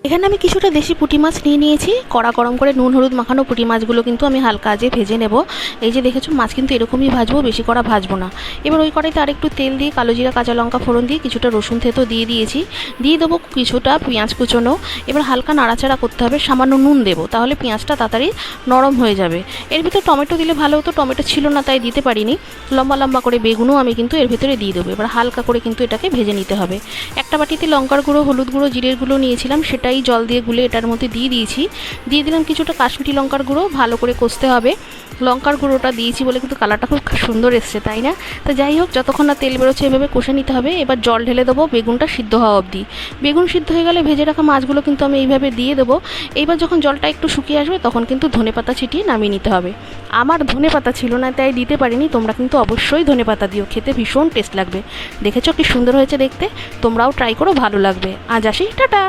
এখানে আমি কিছুটা দেশি পুঁটি মাছ নিয়ে নিয়েছি। কড়া গরম করে নুন হলুদ মাখানো পুঁটি মাছগুলো কিন্তু আমি হালকা আঁচে ভেজে নেব। এই যে দেখেছো মাছ কিন্তু এরকমই ভাজবো, বেশি কড়া ভাজবো না। এবার ওই কড়াইতে আরেকটু তেল দিয়ে কালো জিরা কাঁচা লঙ্কা ফোড়ন দিয়ে কিছুটা রসুন থেতো দিয়ে দিয়েছি। দিয়ে দেবো কিছুটা পেঁয়াজ কুচোনো। এবার হালকা নাড়াচাড়া করতে হবে, সামান্য নুন দেবো, তাহলে পেঁয়াজটা তাড়াতাড়ি নরম হয়ে যাবে। এর ভিতরে টমেটো দিলে ভালো হতো, টমেটো ছিল না তাই দিতে পারিনি। লম্বা লম্বা করে বেগুনও আমি কিন্তু এর ভিতরে দিয়ে দেবো। এবার হালকা করে কিন্তু এটাকে ভেজে নিতে হবে। একটা বাটিতে লঙ্কার গুঁড়ো হলুদ গুঁড়ো জিরের গুঁড়ো নিয়েছিলাম, সেটাই জল দিয়ে গুলে এটার মধ্যে দিয়ে দিয়েছি। দিয়ে দিলাম কিছুটা কাশ্মীরি লঙ্কার গুঁড়ো, ভালো করে কষতে হবে। লঙ্কার গুঁড়োটা দিয়েছি বলে কিন্তু কালারটা খুব সুন্দর এসছে, তাই না? তো যাই হোক, যতক্ষণ না তেল বেরোচ্ছে এভাবে কষে নিতে হবে। এবার জল ঢেলে দেবো বেগুনটা সিদ্ধ হওয়া অবধি। বেগুন সিদ্ধ হয়ে গেলে ভেজে রাখা মাছগুলো কিন্তু আমি এইভাবে দিয়ে দেবো। এইবার যখন জলটা একটু শুকিয়ে আসবে তখন কিন্তু ধনেপাতা ছিটিয়ে নামিয়ে নিতে হবে। আমার ধনেপাতা ছিল না তাই দিতে পারিনি, তোমরা কিন্তু অবশ্যই ধনেপাতা দিও, খেতে ভীষণ টেস্ট লাগবে। দেখেছো কি সুন্দর হয়েছে দেখতে? তোমরাও ট্রাই করো, ভালো লাগবে। আজ আসি, টাটা।